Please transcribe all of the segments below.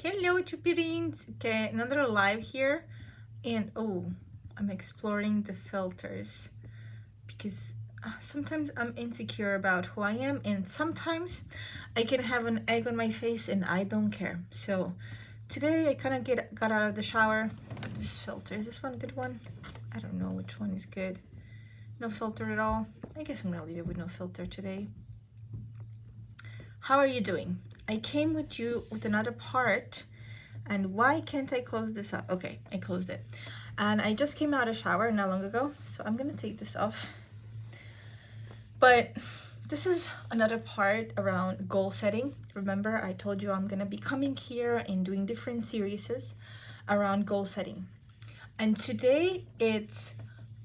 Hello, chupirins! Okay, another live here, and I'm exploring the filters because sometimes I'm insecure about who I am, and sometimes I can have an egg on my face and I don't care. So today I kind of got out of the shower. This filter, is this one a good one? I don't know which one is good. No filter at all. I guess I'm gonna leave it with no filter today. How are you doing? I came with you with another part, and why can't I close this up? Okay, I closed it. And I just came out of shower not long ago, so I'm gonna take this off. But this is another part around goal setting. Remember, I told you I'm gonna be coming here and doing different series around goal setting. And today it's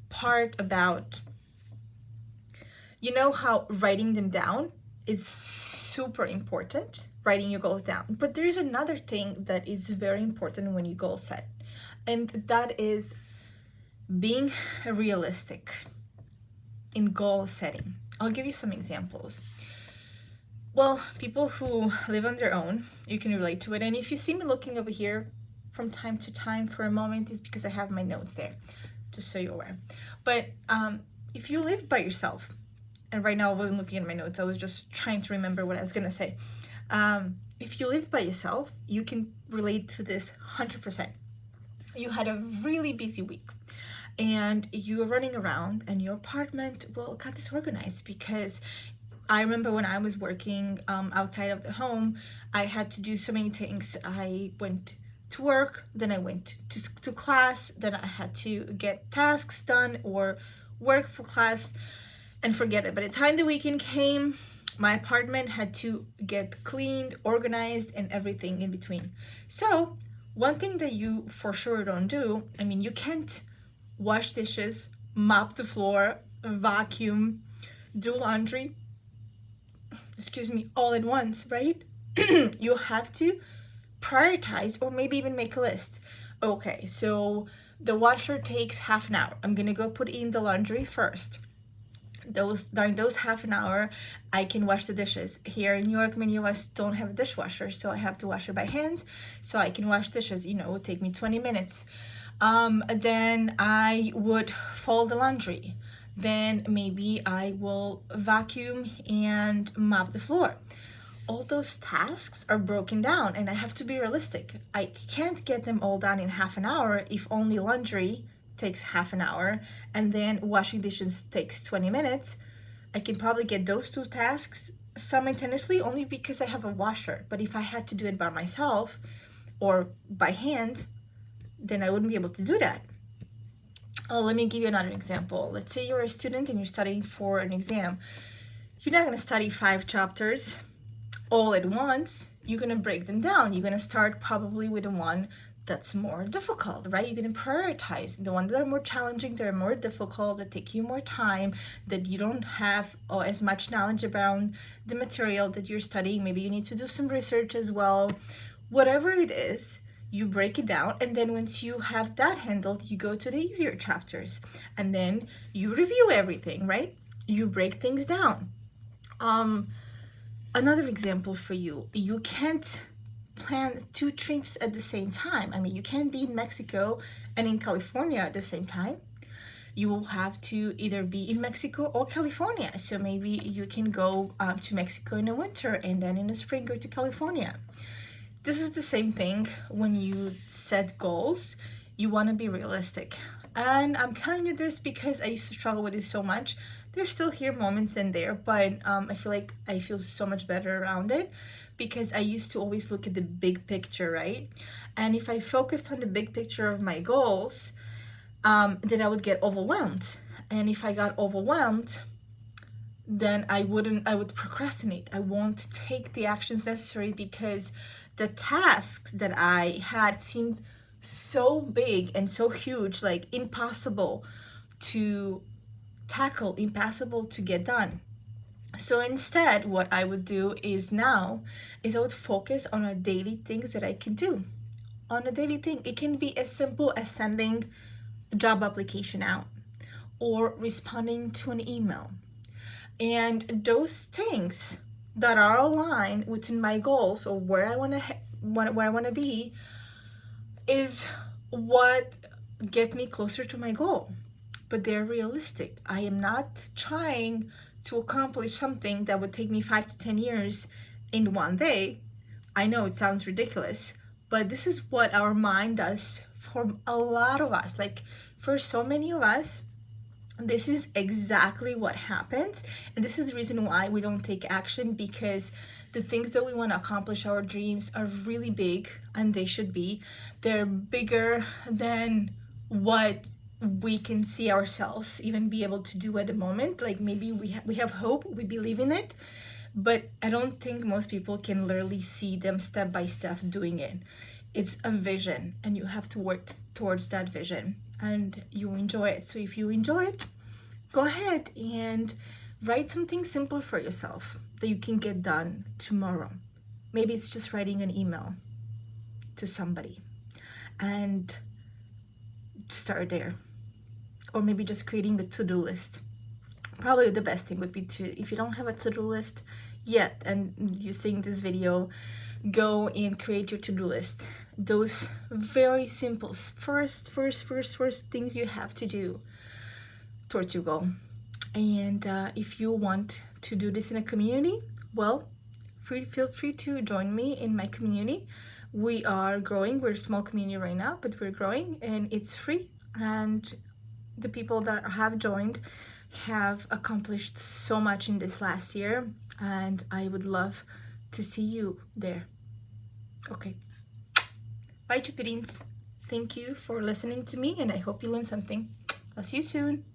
part about, you know how writing them down is super important, writing your goals down. But there is another thing that is very important when you goal set, and that is being realistic in goal setting. I'll give you some examples. Well, people who live on their own, you can relate to it. And if you see me looking over here from time to time for a moment, it's because I have my notes there, just so you're aware. But if you live by yourself, and right now I wasn't looking at my notes, I was just trying to remember what I was gonna say. If you live by yourself, you can relate to this 100%. You had a really busy week and you were running around and your apartment, well, got disorganized because I remember when I was working outside of the home, I had to do so many things. I went to work, then I went to class, then I had to get tasks done or work for class, and forget it. By the time the weekend came, my apartment had to get cleaned, organized, and everything in between. So one thing that you for sure don't do, I mean, you can't wash dishes, mop the floor, vacuum, do laundry, all at once, right? You have to prioritize or maybe even make a list. Okay, so the washer takes half an hour. I'm gonna go put in the laundry first. During those half an hour, I can wash the dishes. Here in New York, many of us don't have a dishwasher, so I have to wash it by hand. So I can wash dishes, it would take me 20 minutes. Then I would fold the laundry. Then maybe I will vacuum and mop the floor. All those tasks are broken down and I have to be realistic. I can't get them all done in half an hour if only laundry takes half an hour and then washing dishes takes 20 minutes. I can probably get those two tasks simultaneously only because I have a washer. But if I had to do it by myself or by hand, then I wouldn't be able to do that. Let me give you another example. Let's say you're a student and you're studying for an exam. You're not going to study 5 chapters all at once. You're going to break them down. You're going to start probably with the one that's more difficult, right? You're going to prioritize the ones that are more challenging, that are more difficult, that take you more time, that you don't have as much knowledge around the material that you're studying. Maybe you need to do some research as well. Whatever it is, you break it down, and then once you have that handled, you go to the easier chapters, and then you review everything, right? You break things down. Another example for you, you can't plan 2 trips at the same time. I mean, you can't be in Mexico and in California at the same time. You will have to either be in Mexico or California. So maybe you can go to Mexico in the winter and then in the spring go to California. This is the same thing when you set goals. You want to be realistic. And I'm telling you this because I used to struggle with this so much. There's still here moments in there, but I feel like I feel so much better around it because I used to always look at the big picture, right? And if I focused on the big picture of my goals, then I would get overwhelmed. And if I got overwhelmed, then I would procrastinate. I won't take the actions necessary because the tasks that I had seemed so big and so huge, like impossible to tackle, impossible to get done. So instead, what I would do is I would focus on a daily things that I can do. On a daily thing, it can be as simple as sending a job application out or responding to an email. And those things that are aligned within my goals or where I want to where I want to be is what get me closer to my goal, but they're realistic. I am not trying to accomplish something that would take me 5 to 10 years in one day. I know it sounds ridiculous, but this is what our mind does for a lot of us. Like, for so many of us, this is exactly what happens. And this is the reason why we don't take action, because the things that we want to accomplish, our dreams, are really big, and they should be. They're bigger than what we can see ourselves even be able to do at the moment. Like, maybe we have hope, we believe in it, but I don't think most people can literally see them step by step doing it. It's a vision, and you have to work towards that vision, and you enjoy it. So if you enjoy it, go ahead and write something simple for yourself that you can get done tomorrow. Maybe it's just writing an email to somebody, and start there. Or maybe just creating a to-do list. Probably the best thing would be to, if you don't have a to-do list yet and you're seeing this video, go and create your to-do list. Those very simple first things you have to do towards your goal. And if you want to do this in a community, well, feel free to join me in my community. We are growing. We're a small community right now, but we're growing, and it's free. And the people that have joined have accomplished so much in this last year, and I would love to see you there. Okay. Bye, Chupirins. Thank you for listening to me, and I hope you learned something. I'll see you soon.